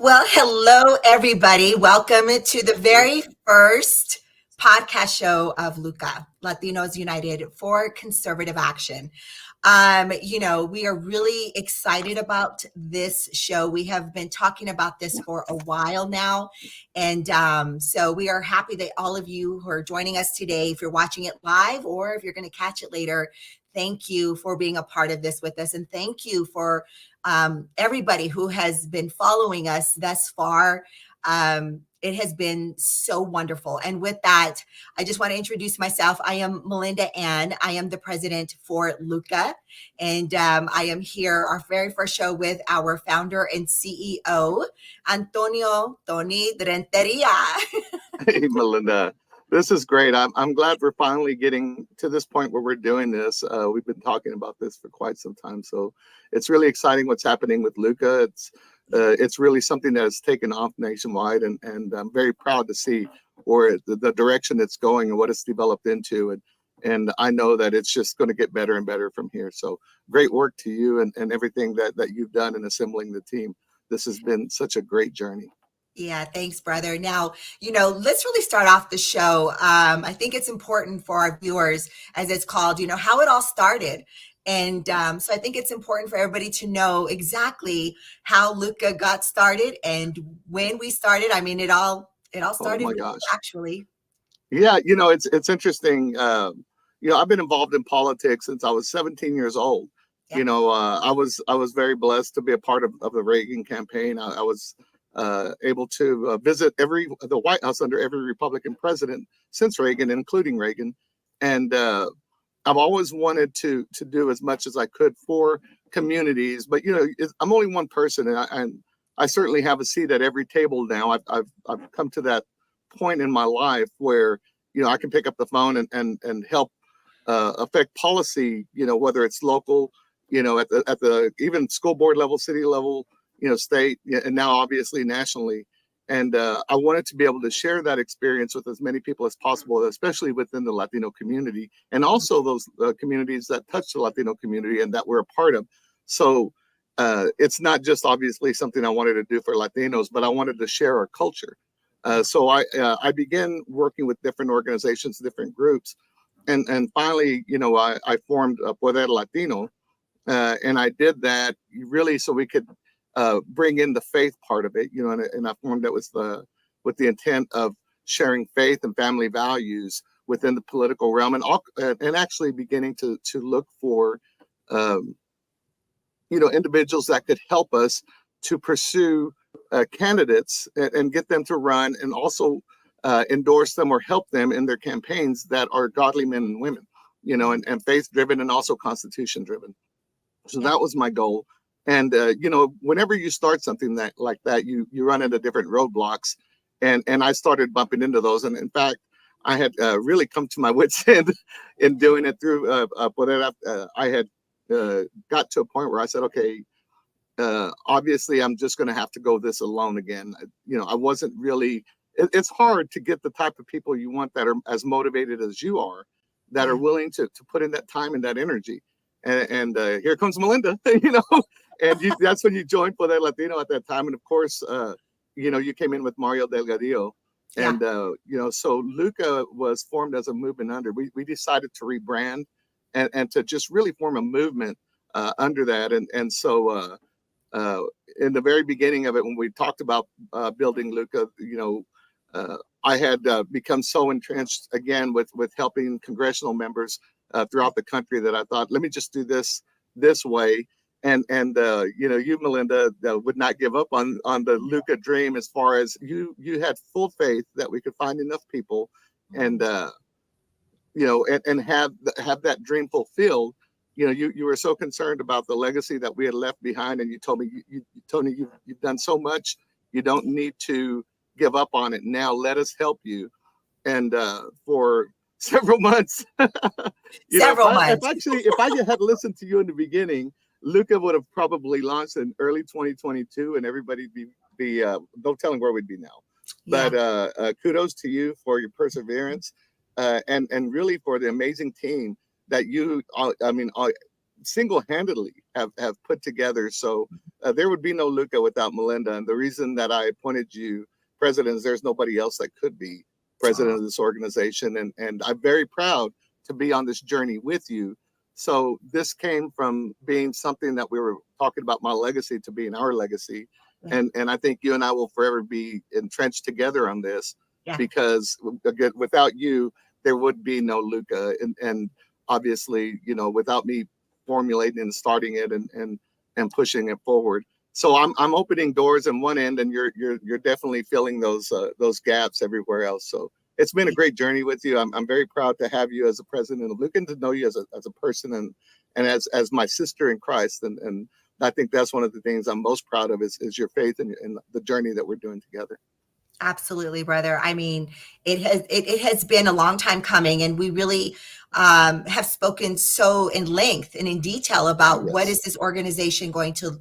Well, hello, everybody. Welcome to the very first podcast show of Luca, Latinos United for Conservative Action. We are really excited about this show. We have been talking about this for a while now. And so we are happy that all of you who are joining us today, if you're watching it live or if you're going to catch it later, thank you for being a part of this with us. And thank you for everybody who has been following us thus far. It has been so wonderful. And with that, I just want to introduce myself. I am Melinda Ann. I am the president for Luca. And I am here, our very first show, with our founder and CEO, Antonio Tony Renteria. Hey, Melinda, this is great. I'm glad we're finally getting to this point where we're doing this. We've been talking about this for quite some time, so it's really exciting what's happening with Luca. It's really something that has taken off nationwide, and I'm very proud to see where the direction it's going and what it's developed into. And I know that it's just going to get better and better from here. So great work to you and everything that you've done in assembling the team. This has been such a great journey. Yeah, thanks, brother. Now, let's really start off the show. I think it's important for our viewers, as it's called, how it all started. And so I think it's important for everybody to know exactly how Luca got started and when we started. I mean, it all Oh started my with you, gosh. actually. Yeah, it's interesting. I've been involved in politics since I was 17 years old. Yeah. I was very blessed to be a part of the Reagan campaign. I was able to visit the White House under every Republican president since Reagan, including Reagan, and I've always wanted to do as much as I could for communities. But I'm only one person, and I certainly have a seat at every table now. I've come to that point in my life where I can pick up the phone and help affect policy, whether it's local, at the even school board level, city level, state, and now obviously nationally. And I wanted to be able to share that experience with as many people as possible, especially within the Latino community, and also those communities that touch the Latino community and that we're a part of. So it's not just obviously something I wanted to do for Latinos, but I wanted to share our culture. So I began working with different organizations, different groups, and finally, I formed Poder Latino, and I did that really so we could bring in the faith part of it, and I formed it with the intent of sharing faith and family values within the political realm, and actually beginning to look for um, individuals that could help us to pursue candidates and get them to run, and also endorse them or help them in their campaigns that are godly men and women, and faith driven and also constitution driven. So Yeah. that was my goal. And whenever you start something like that, you run into different roadblocks, and I started bumping into those. And in fact, I had really come to my wits end in doing it through Poder. I had got to a point where I said, okay, obviously I'm just going to have to go this alone again. I wasn't really. It's hard to get the type of people you want that are as motivated as you are, that are Yeah. willing to put in that time and that energy. And here comes Melinda, and that's when you joined Poder Latino at that time. And of course, you came in with Mario Delgadillo. Yeah. And, so Luca was formed as a movement under. We decided to rebrand and to just really form a movement under that. And so uh, in the very beginning of it, when we talked about building Luca, I had become so entrenched again with helping congressional members throughout the country that I thought, let me just do this way. And you, Melinda, would not give up on the Luca dream, as far as you had full faith that we could find enough people and and have that dream fulfilled. You were so concerned about the legacy that we had left behind, and you told me, Tony, you've done so much, you don't need to give up on it now. Let us help you. And for several months, Several months. if I had listened to you in the beginning, Luca would have probably launched in early 2022, and everybody'd be no telling where we'd be now. Yeah. But kudos to you for your perseverance, and really for the amazing team that you, single-handedly have put together. So there would be no Luca without Melinda. And the reason that I appointed you president is there's nobody else that could be president of this organization. And I'm very proud to be on this journey with you. So this came from being something that we were talking about, my legacy, to being our legacy. Yeah. And I think you and I will forever be entrenched together on this, Yeah. because again, without you, there would be no Luca. And obviously, you know, without me formulating and starting it and pushing it forward. So I'm opening doors in one end, and you're definitely filling those gaps everywhere else. So it's been a great journey with you. I'm very proud to have you as a president of Luca, and to know you as a person and as my sister in Christ. And I think that's one of the things I'm most proud of is your faith and the journey that we're doing together. Absolutely, brother. I mean, it has been a long time coming, and we really have spoken so in length and in detail about what is this organization going to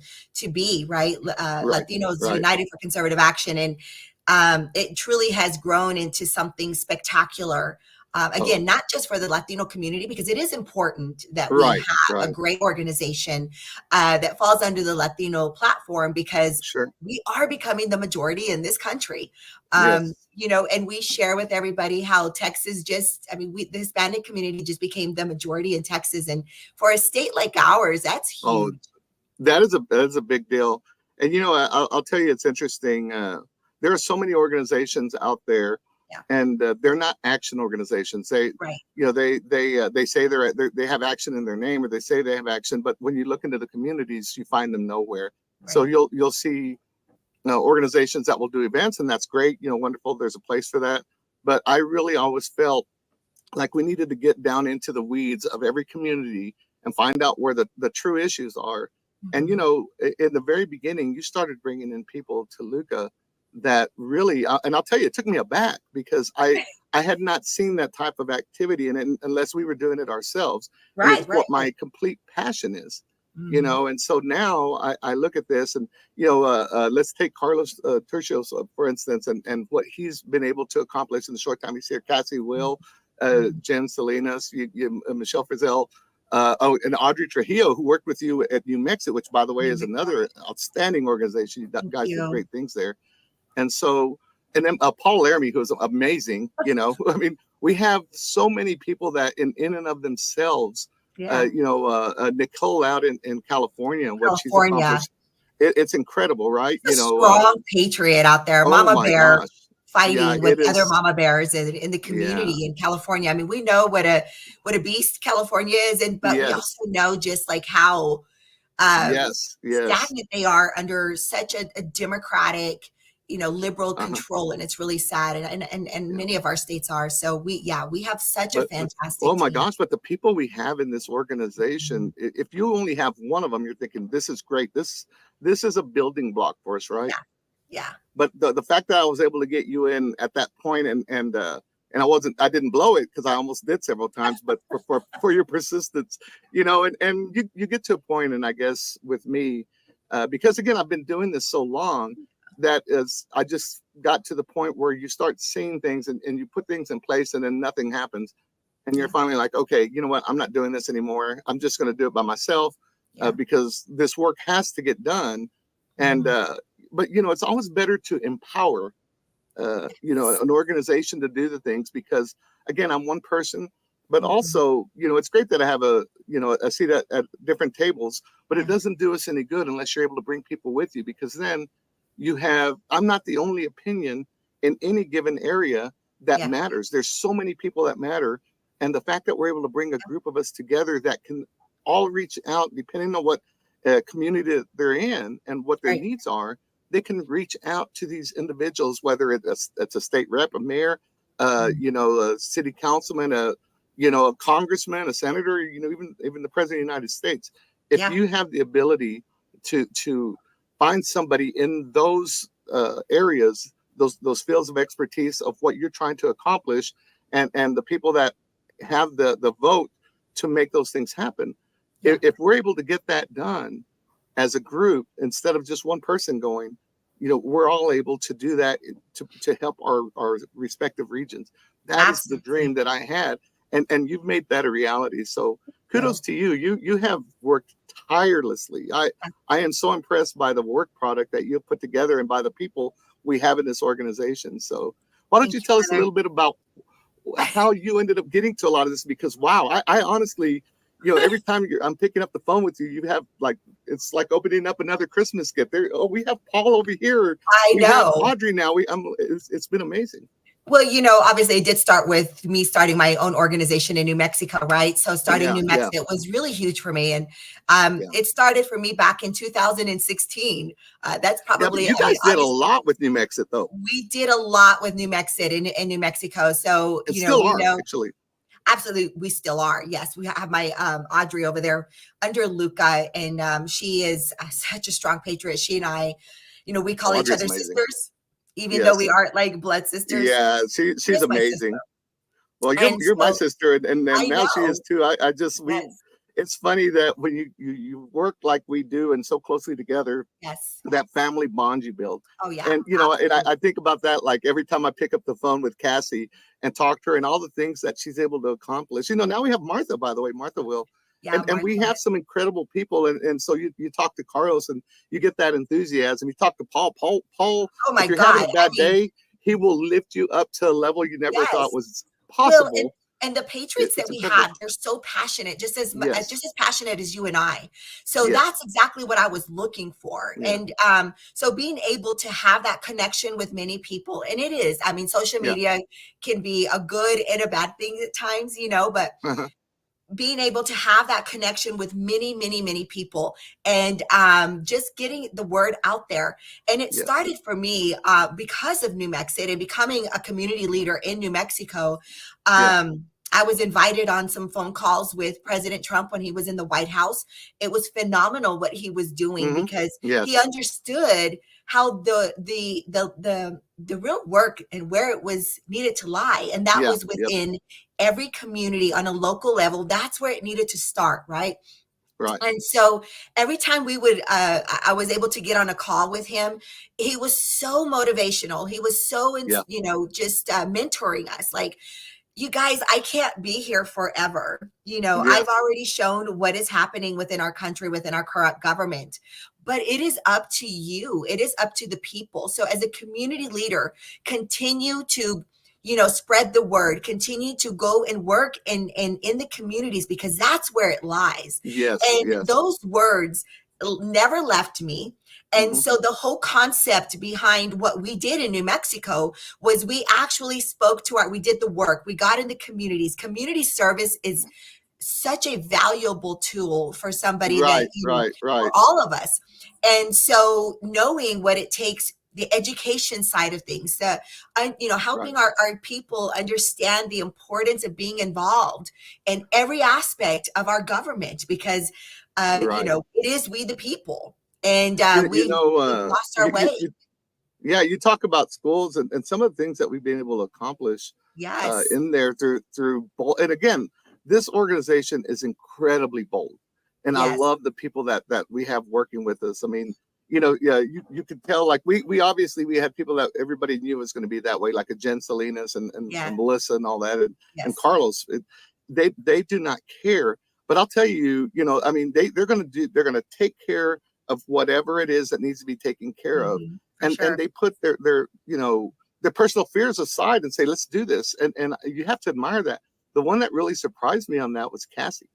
be, right? Latinos United for Conservative Action, and it truly has grown into something spectacular. Again, not just for the Latino community, because it is important that we have a great organization that falls under the Latino platform, because we are becoming the majority in this country. You know, and we share with everybody how Texas the Hispanic community just became the majority in Texas. And for a state like ours, that's huge. That is a big deal. And, you know, I'll tell you, it's interesting. There are so many organizations out there. And they're not action organizations. They, you know, they say they have action in their name, or they say they have action, but when you look into the communities, you find them nowhere. So you'll see organizations that will do events, and that's great. You know, wonderful. There's a place for that. But I really always felt like we needed to get down into the weeds of every community and find out where the true issues are. And, you know, in the very beginning, you started bringing in people to Luca that really, and I'll tell you, it took me aback, because I had not seen that type of activity, and unless we were doing it ourselves. It's what my complete passion is, you know. And so now I look at this, and, you know, let's take Carlos Tercios, for instance, and what he's been able to accomplish in the short time he's here. Cassie Will, Jen Salinas, Michelle Frizzell, and Audrey Trujillo, who worked with you at New Mexico, which, by the way, is another outstanding organization. You guys did great things there. And so, and then Paul Laramie, who's amazing, you know. I mean, we have so many people that in and of themselves, you know, Nicole out in California, and what she's accomplished, it's incredible, right? You know, strong patriot out there, Mama Bear, fighting with other Mama Bears in the community in California. I mean, we know what a beast California is, but we also know just like how stagnant they are under such a democratic, you know, liberal control, and it's really sad. And many of our states are. So we have such a fantastic oh my gosh, but the people we have in this organization, if you only have one of them, you're thinking, this is great. This is a building block for us, right? Yeah. But the fact that I was able to get you in at that point, and I didn't blow it, because I almost did several times, but for your persistence, you know, and you get to a point, and I guess with me, because again, I've been doing this so long, that is, I just got to the point where you start seeing things, and you put things in place, and then nothing happens. And you're finally like, okay, you know what? I'm not doing this anymore. I'm just going to do it by myself, because this work has to get done. And, but, you know, it's always better to empower, you know, an organization to do the things, because again, I'm one person, but also, you know, it's great that I have a seat at different tables, but it doesn't do us any good unless you're able to bring people with you, because then I'm not the only opinion in any given area that matters. There's so many people that matter. And the fact that we're able to bring a group of us together that can all reach out, depending on what community they're in and what their needs are, they can reach out to these individuals, whether it's a state rep, a mayor, you know, a city councilman, you know, a congressman, a senator, you know, even the president of the United States. If you have the ability to find somebody in those areas, those fields of expertise of what you're trying to accomplish, and the people that have the vote to make those things happen. If we're able to get that done as a group, instead of just one person going, you know, we're all able to do that to help our respective regions. That is the dream that I had. And you've made that a reality. So kudos to you. You have worked tirelessly. I am so impressed by the work product that you put together and by the people we have in this organization. So why don't Thank you you, tell us a brother. little bit about how you ended up getting to a lot of this? Because wow, I honestly, every time I'm picking up the phone with you, you have like, it's like opening up another Christmas gift. There, oh, we have Paul over here. I We have know. Audrey now. It's been amazing. Well, obviously it did start with me starting my own organization in New Mexico, right? So starting Yeah, New yeah, Mexico was really huge for me. And yeah, it started for me back in 2016. That's yeah. But probably, you I mean, guys did a obviously lot with New Mexico, though, we did a lot with New Mexico in New Mexico. So, and still we are know actually. absolutely we still are. Yes, we have my Audrey over there under Luca, and she is such a strong patriot. She and I, we call each Audrey's other amazing. sisters, even though we Yes, aren't like blood sisters. yeah. She She's is my sister. amazing. Well, And you're my so sister, and I now she is know. too. I just we. Yes. It's funny that when you work like we do and so closely together, Yes. that family bond you build. Oh yeah. And I Absolutely. think about that like every time I pick up the phone with Cassie and talk to her and all the things that she's able to accomplish. Now we have Martha, by the way, Martha will. Yeah, And we Martha. have some incredible people, and so you talk to Carlos and you get that enthusiasm. You talk to Paul, Oh if my you're having God. a I bad mean, day, he will lift you up to a level you never thought yes. was Well, possible. and the patriots that It's we incredible. have, they're so passionate, Yes, just as passionate as you and I. So yes, that's exactly what I was looking for. yeah, And so being able to have that connection with many people, and it is, I mean, social yeah. media can be a good and a bad thing at times, but Uh-huh. being able to have that connection with many, many, many people, and just getting the word out there. And it Yes. started for me because of New Mexico and becoming a community leader in New Mexico. Yeah. I was invited on some phone calls with President Trump when he was in the White House. It was phenomenal what he was doing Hmm. because he Yes. understood how the real work and where it was needed to lie, and that Yeah. was Yep. within every community on a local level. That's where it needed to start, right? Right. And so every time we would I was able to get on a call with him, he was so motivational. He was so Yeah. just mentoring us, like, you guys, I can't be here forever. I've Yes. already shown what is happening within our country, within our corrupt government, but it is up to you. It is up to the people. So as a community leader, continue to, spread the word, continue to go and work in the communities, because that's where it lies. Yes. And Yes. those words never left me. And Hmm. so the whole concept behind what we did in New Mexico was we actually we did the work, we got in the communities. Community service is such a valuable tool for somebody that, Right. Right. for Right. all of us. And so knowing what it takes, the education side of things, Right. helping our people understand the importance of being involved in every aspect of our government, because, Right. it is we the people. And You, you we've, know, we've lost our way. yeah, you talk about schools and some of the things that we've been able to accomplish Yes. in there through bold. And again, this organization is incredibly bold, and I Yes. love the people that we have working with us. I mean, yeah, you could tell like we obviously we had people that everybody knew was going to be that way, like a Jen Salinas and Yeah. Melissa and all that, and Yes. Carlos. They do not care. But I'll tell you, I mean, they're going to take care of whatever it is that needs to be taken care of, For and sure. they put their personal fears aside and say, let's do this. And you have to admire that. The one that really surprised me on that was Cassie.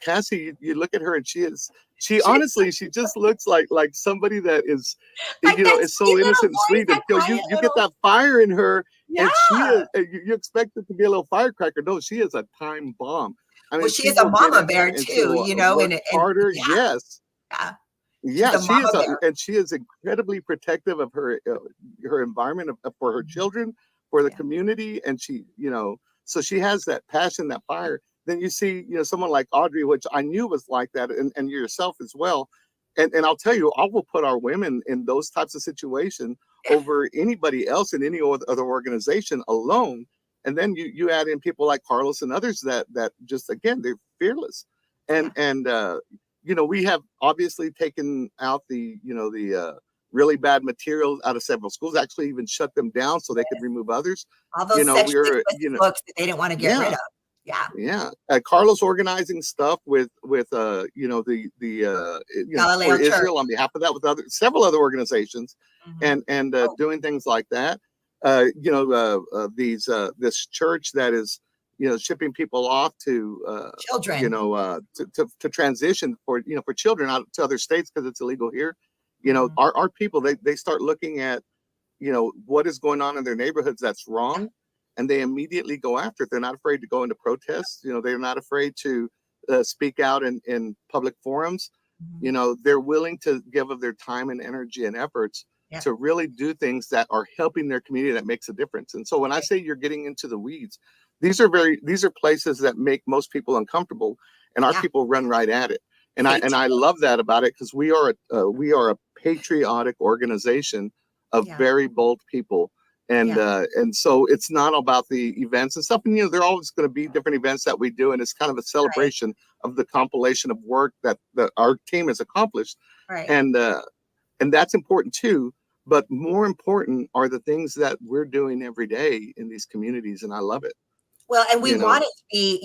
Cassie, you look at her and she She, honestly, she just looks like somebody that is, like that is so sweet innocent little and voice, sweet that until quiet you get little, that fire in her. And she yeah. is, you expect it to be a little firecracker. No, she is a time bomb. I Well, mean, she she is a will get mama in there bear and she too, will and work harder. yeah, Yes. yeah. She's Yeah, a she is, mama bear. and she is incredibly protective of her environment, for her Mhm. children, for the Yeah. community, and so she has that passion, that fire. Then you see, someone like Audrey, which I knew was like that, and yourself as well. And I'll tell you, I will put our women in those types of situations over anybody else in any other organization alone. And then you add in people like Carlos and others that just again they're fearless, Yeah. and we have obviously taken out the really bad material out of several schools, actually even shut them down so they could remove others. All those sexually We are, explicit books that they didn't want to get rid yeah, of. Yeah, Carlos organizing stuff with for Galileo Church. Israel on behalf of that with several other organizations, Mhm. and doing things like that. This church that is shipping people off to Children. to transition for children out to other states because it's illegal here. Mhm. Our people they start looking at what is going on in their neighborhoods that's Yeah. wrong, and they immediately go after it. They're not afraid to go into protests. They're not afraid to speak out in public forums. Mhm. They're willing to give of their time and energy and efforts Yeah. to really do things that are helping their community, that makes a difference. And so when I Right. say you're getting into the weeds, these are places that make most people uncomfortable, and our Yeah. people run right at it. And They I do. love that about it, because we are a patriotic organization of Yeah. very bold people. And Yeah. and so it's not about the events and stuff. And there are always going to be different events that we do, and it's kind of a Right. celebration of the compilation of work that our team has accomplished. Right. And that's important too. But more important are the things that we're doing every day in these communities, and I love it. Well, and we You want know, it to be,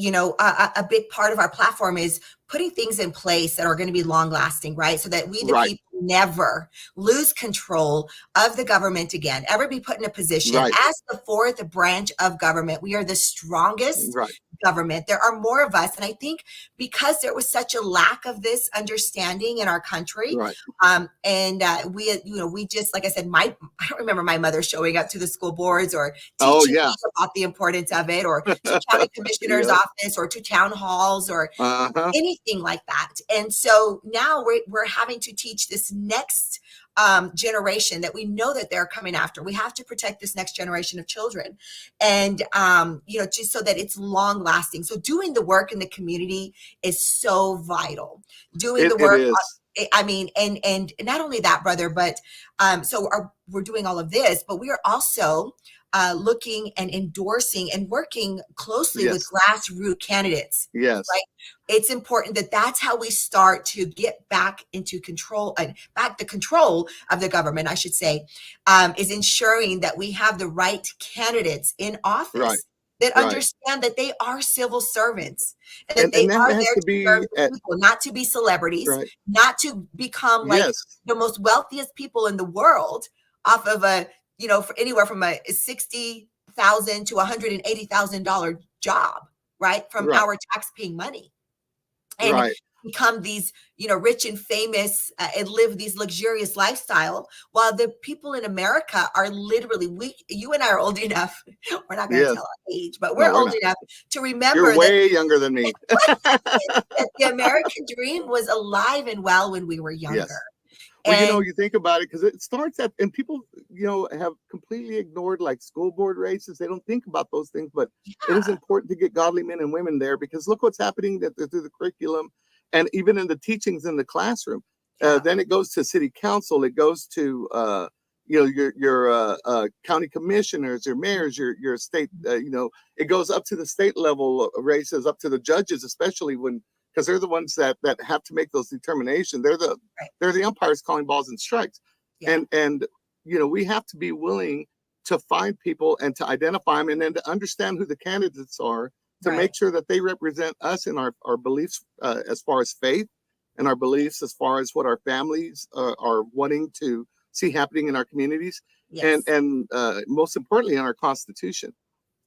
a big part of our platform is putting things in place that are going to be long lasting, right? So that we, the right, people, never lose control of the government again, ever be put in a position right, as the fourth branch of government. We are the strongest right, government. There are more of us. And I think because there was such a lack of this understanding in our country, right. we just, like I said, I don't remember my mother showing up to the school boards or Oh teaching yeah, me about the importance of it, or to county commissioner's yeah, office, or to town halls, or uh-huh. anything like that. And so now we're having to teach this next generation that we know that they're coming after. We have to protect this next generation of children, and just so that it's long lasting. So doing the work in the community is so vital. Doing the It work. is. I mean, and not only that, brother, but we're doing all of this, but we are also looking and endorsing and working closely with Yes, grassroots candidates. yes, Right? It's important that that's how we start to get back into control, back the control of the government, I should say, is ensuring that we have the right candidates in right, office that right. understand that they are civil servants and that And they that are has there to to serve be the at people, not to be celebrities, right. not to become like Yes, the most wealthiest people in the world off of for anywhere from a 60,000 to $180,000 job, right? From right, our tax paying money, and right. become these, rich and famous, and live these luxurious lifestyle, while the people in America are literally, you and I are old enough, we're not going to Yes. tell our age, but No, we're we're old not. enough to You're remember that way younger than me. the American dream was alive and well when we were younger. Yes. Well, And you think about it, because it starts at, and people, have completely ignored like school board races. They don't think about those things, but it is yeah, important to get godly men and women there, because look what's happening through the curriculum and even in the teachings in the classroom. yeah, Then it goes to city council, it goes to, your county commissioners, your mayors, your state, it goes up to the state level races, up to the judges, especially because they're the ones that have to make those determinations. right, They're the umpires calling balls and strikes. yeah, And we have to be willing to find people and to identify them, and then to understand who the candidates are, to right, make sure that they represent us in our beliefs, as far as faith, and our beliefs as far as what our families are wanting to see happening in our communities, and yes, most importantly in our constitution.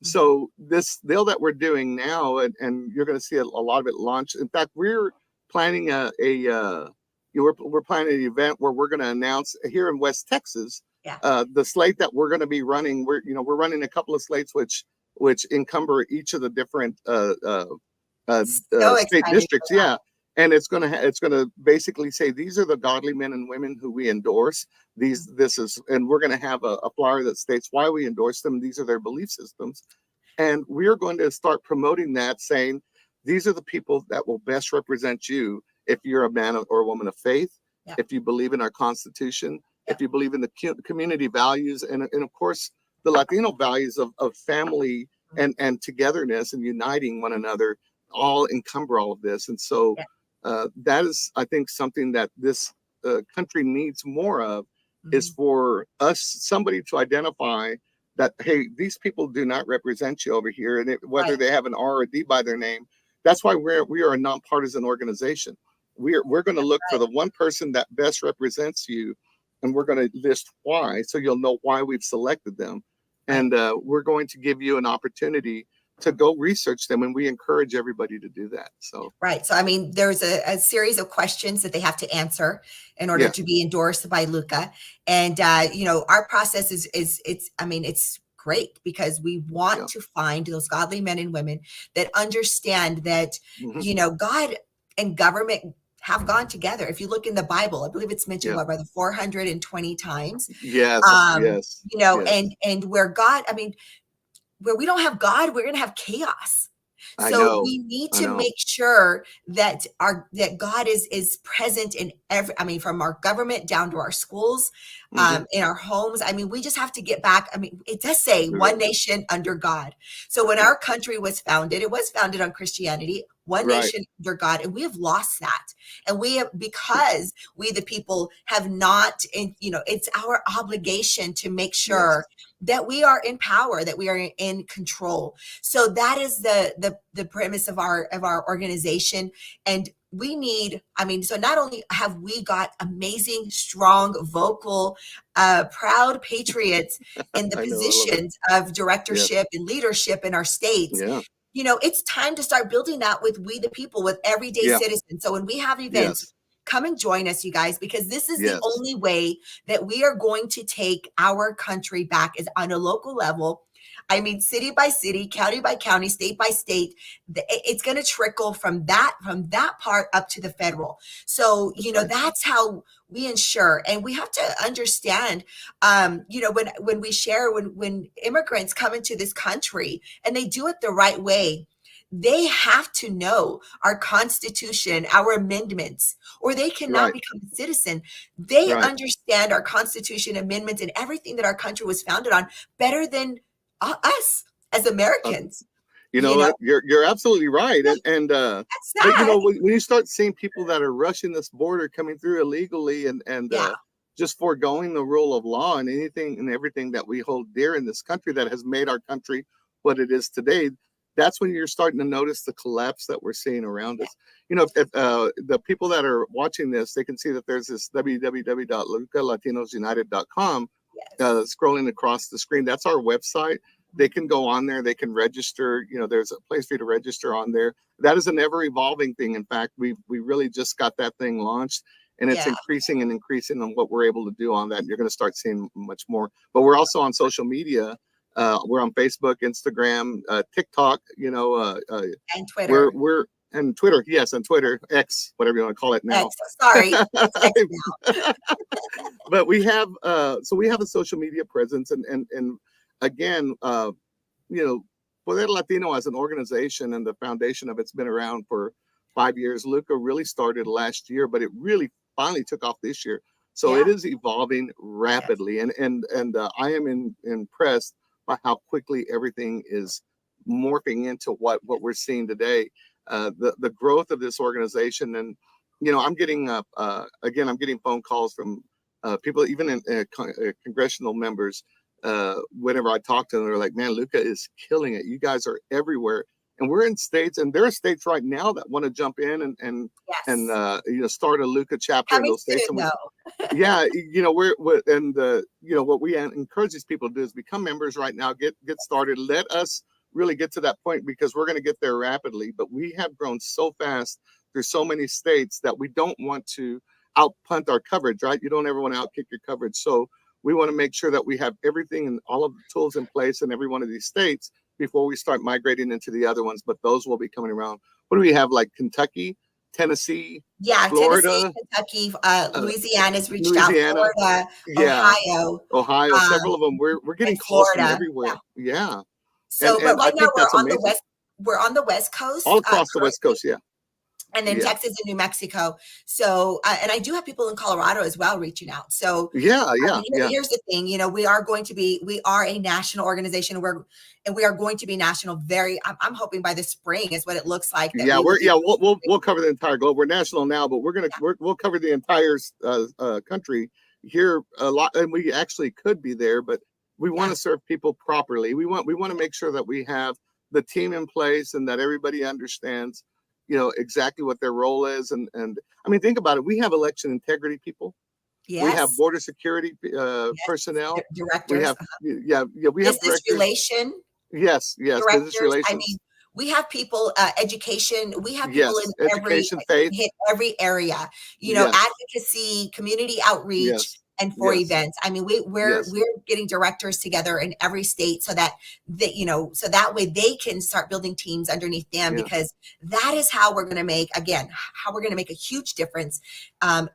mhm, So this deal that we're doing now, and you're going to see a lot of it launch. In fact, we're planning we're planning an event where we're going to announce here in West Texas, yeah, the slate that we're going to be running. We're running a couple of slates which encumber each of the different so state excited for districts. Yeah. And it's gonna basically say these are the godly men and women who we endorse. that. And we're gonna have a flyer that states why we endorse them. These are their belief systems, and we're going to start promoting that, saying these are the people that will best represent you if you're a man or a woman of faith, Yeah, if you believe in our Constitution, yeah, if you believe in the community values, and of course, the Latino values of family and togetherness and uniting one another, all encumber all of this. And so yeah, that is, I think, something that this country needs more of, is mhm, for somebody to identify that, hey, these people do not represent you over here, and whether Right. they have an R or a D by their name. That's why we are a nonpartisan organization. We're going to look for Right. the one person that best represents you, and we're going to list why, so you'll know why we've selected them, Right. and we're going to give you an opportunity to go research them, and we encourage everybody to do that. So Right. So, I mean, there's a series of questions that they have to answer in order yeah, to be endorsed by Luca. And, our process I mean, it's great because we want yeah, to find those godly men and women that understand that, hmm, God and government have gone together. If you look in the Bible, I believe it's mentioned yeah, what, brother, 420 times. yes, yes, yes. And where God, I mean, where we don't have God, we're going to have chaos. I So know, we need I to know. make sure that God is present in every, I mean, from our government down to our schools, Hmm. in our homes. I mean, we just have to get back. I mean, it does say We one really do. nation under God. So when Yeah, our country was founded, it was founded on Christianity, one right. nation under God, and we have lost that. And we have, because we the people have not, and it's our obligation to make sure Yes, that we are in power, that we are in control. So that is the premise of our organization. And we need, I mean, so not only have we got amazing, strong, vocal, proud patriots in the I know. I love it. positions of Yeah, directorship and leadership in our states, yeah, it's time to start building that with we the people, with everyday yeah, citizens. So when we have events, yes, come and join us, you guys, because this is the yes, only way that we are going to take our country back, is on a local level. I mean, city by city, county by county, state by state. It's going to trickle from that part up to the federal. So, that's right. that's how we ensure. And we have to understand, when we share, when immigrants come into this country and they do it the right way, they have to know our Constitution, our amendments, or they cannot Right, become a citizen. They right. understand our Constitution, amendments, and everything that our country was founded on better than us as Uh, Americans. you know You know, what? You're absolutely right. And that's but sad. when you start seeing people that are rushing this border, coming through illegally, and Yeah, just foregoing the rule of law and anything and everything that we hold dear in this country that has made our country what it is today, that's when you're starting to notice the collapse that we're seeing around yeah, us. If the people that are watching this, they can see that there's this www.lucalatinosunited.com yes, scrolling across the screen. That's our website. They can go on there. They can register. There's a place for you to register on there. That is an ever evolving thing. In fact, we really just got that thing launched, and it's yeah, increasing and increasing on what we're able to do on that. And you're going to start seeing much more. But we're also on social media. We're on Facebook, Instagram, TikTok. and We're Twitter. we're and Twitter. Yes, and Twitter, X, whatever you want to call it now. X, sorry, it's X now. But we have a social media presence, and again, you know, Poder Latino as an organization and the foundation of it's been around for 5 years. Luca really started last year, but it really finally took off this year. So it Yeah, is evolving yes, rapidly, and I am impressed by how quickly everything is morphing into what we're seeing today. The growth of this organization, and I'm getting again, I'm getting phone calls from people, even in congressional members. Whenever I talk to them, they're like, "Man, Luca is killing it. You guys are everywhere." And we're in states, and there are states right now that want to jump in and yes. start a Luca chapter in Coming those states. soon, And though. yeah, what we encourage these people to do is become members right now. Get started. Let us really get to that point, because we're going to get there rapidly. But we have grown so fast through so many states that we don't want to outpunt our coverage. Right? You don't ever want to outkick your coverage. So we want to make sure that we have everything and all of the tools in place in every one of these states before we start migrating into the other ones. But those will be coming around. What do we have? Like Kentucky, Tennessee, Yeah, Tennessee, Florida, Kentucky, uh, Louisiana's reached out, Louisiana, Florida, yeah, Ohio, Ohio. um, Several of them. We're and getting calls from Florida. Yeah. everywhere. Yeah, and So, but and I right now think that's amazing. we're on the West All Coast, across the West currently, Coast. Yeah, and then yeah, Texas and New Mexico. So, and I do have people in Colorado as well reaching out. So, yeah, I yeah, mean, yeah, here's the thing, we are a national organization. We are going to be national. I'm hoping by the spring is what it looks like that yeah. we will be. We'll cover the entire globe. We're national now, but we'll cover the entire country here a lot, and we actually could be there, but We want to serve people properly. We want to make sure that we have the team in place and that everybody understands, exactly what their role is. And I mean, think about it. We have election integrity people. We have Yes. border security Yes. personnel. We Directors. have, we have Business directors. relation Yes, business directors. I relations. mean, we have people, education. We have people in Yes, education, faith. hit every area. Yes, Advocacy, community outreach, yes, and for yes, events. I mean, we're yes, getting directors together in every state so that so that way they can start building teams underneath them, yeah, because that is how we're going to make a huge difference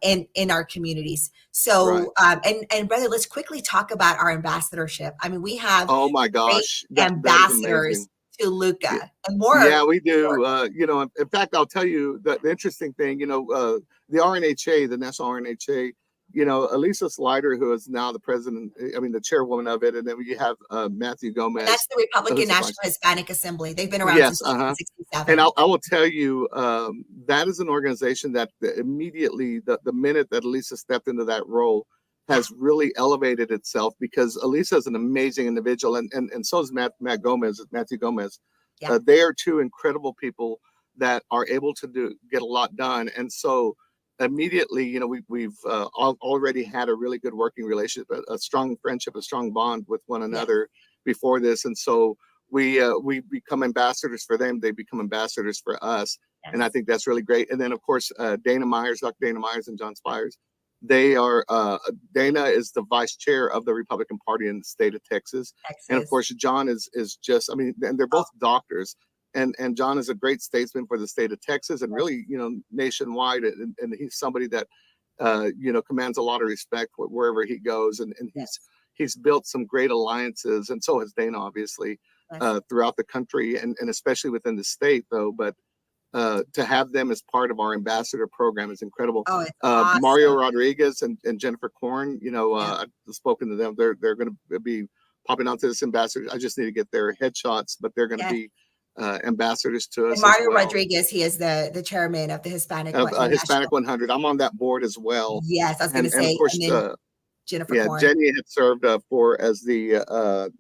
in our communities. right. So and brother, let's quickly talk about our ambassadorship. I mean, we have Oh my great gosh, that is ambassadors amazing. to Yeah, Luca and more. yeah, we do. In fact, I'll tell you the interesting thing. The RNHA, the National RNHA. Elisa Slider, who is now the president. I mean, the chairwoman of it, and then we have Matthew And that's Gomez, the Republican who's the National vice. Hispanic Assembly. They've been around Yes, since uh-huh. And 1967. I will tell you, that is an organization that immediately, the minute that Elisa stepped into that role, has really elevated itself, because Elisa is an amazing individual, and so is Matthew Gomez. Yeah. They are two incredible people that are able to get a lot done, and so immediately, we've already had a really good working relationship, a strong friendship, a strong bond with one another before this, and so we become ambassadors for them. They become ambassadors for us. Yes. And I think that's really great. And then, of course, Dr. Dana Myers and John Spires, they are, Dana is the vice chair of the Republican Party in the state of Texas. And of course, John is just, I mean, and they're both doctors. And John is a great statesman for the state of Texas, and really, nationwide. And he's somebody that, commands a lot of respect wherever he goes. And he's built some great alliances. And so has Dana, obviously, throughout the country, and especially within the state, though. But to have them as part of our ambassador program is incredible. Oh, it's awesome. Mario Rodriguez and Jennifer Korn, I've spoken to them. They're going to be popping onto this ambassador. I just need to get their headshots, but they're going to be ambassadors to us. And Mario as well. Rodriguez, he is the chairman of the Hispanic Hispanic 100. I'm on that board as well. Yes, I was going to say. And of course, Jennifer Korn. Jenny had served as the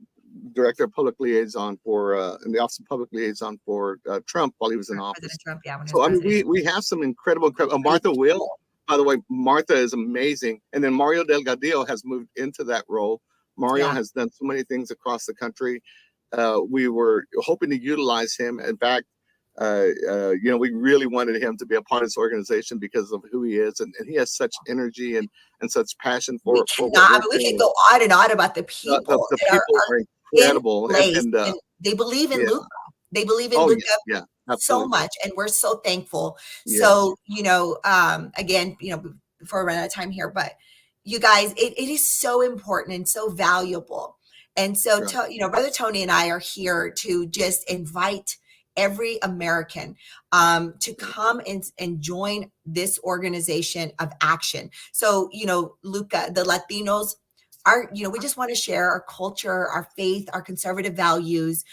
director of public liaison in the office of public liaison for Trump while he was in office. President Trump, So I mean, we have some incredible. Martha Will, by the way, Martha is amazing. And then Mario Delgadillo has moved into that role. Mario has done so many things across the country. We were hoping to utilize him. In fact, we really wanted him to be a part of this organization because of who he is, and he has such energy and such passion for. We can go on and on about the people. The people are incredible, and they believe in Luca. They believe in Luca so much, and we're so thankful. So again, before we run out of time here, but you guys, it is so important and so valuable. And so, Brother Tony and I are here to just invite every American to come and join this organization of action. So, Luca, the Latinos we just want to share our culture, our faith, our conservative values,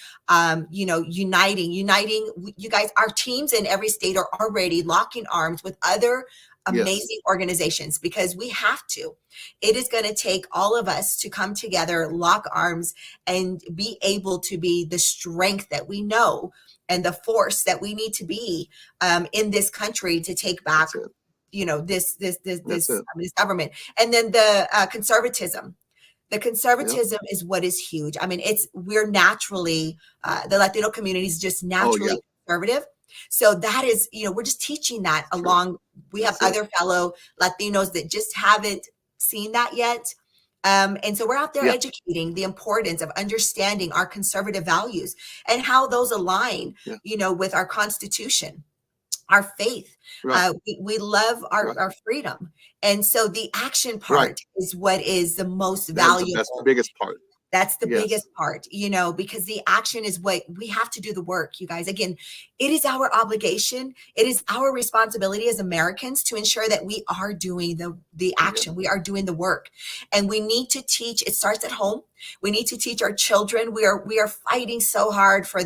uniting. You guys, our teams in every state are already locking arms with other amazing organizations, because we have to. It is going to take all of us to come together, lock arms, and be able to be the strength that we know and the force that we need to be in this country to take back, this government. And then the conservatism. The conservatism is what is huge. I mean, we're naturally, the Latino community is just naturally conservative. So that is, we're just teaching that along. We have other fellow Latinos that just haven't seen that yet. And so we're out there educating the importance of understanding our conservative values and how those align, with our Constitution, our faith. We love our freedom. And so the action part is what is the most valuable. That's the biggest part. That's the biggest part, because the action is what we have to do the work, you guys. Again, it is our obligation. It is our responsibility as Americans to ensure that we are doing the action. We are doing the work, and we need to teach. It starts at home. We need to teach our children. We are fighting so hard for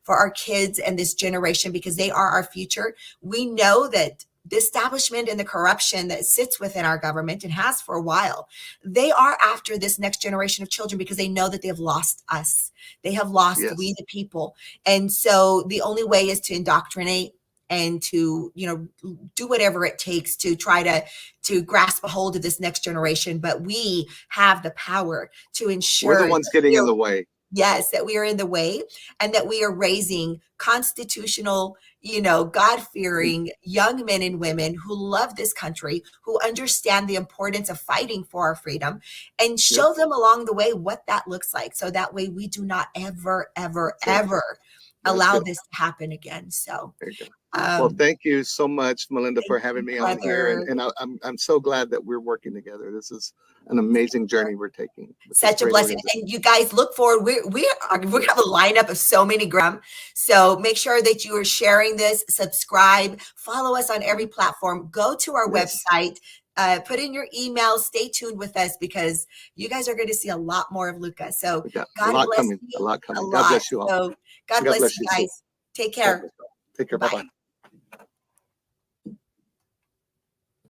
our kids and this generation, because they are our future. We know that the establishment and the corruption that sits within our government and has for a while, they are after this next generation of children because they know that they have lost us. They have lost we, Yes. the people. And so the only way is to indoctrinate and to, do whatever it takes to try to grasp a hold of this next generation. But we have the power to ensure We're the ones getting in the way. Yes, that we are in the way, and that we are raising constitutional, God-fearing young men and women who love this country, who understand the importance of fighting for our freedom, and show Yes. them along the way what that looks like. So that way we do not ever, ever, That's it. ever That's allow it. this to happen again. So, There you go. Well, um, thank you so much, Melinda, for thank having you, me on here, brother. and I'm so glad that we're working together. This is an amazing journey we're taking with this Such a great blessing. organization. And you guys look forward. We have a lineup of so many gram. So make sure that you are sharing this, subscribe, follow us on every platform, go to our Yes. website, put in your email, stay tuned with us because you guys are going to see a lot more of Luca. So We got a God lot bless coming. you A lot coming. a God lot. bless you all. So God God bless bless you you too. guys. Take God care. bless you all. Take care. Bye Bye. bye.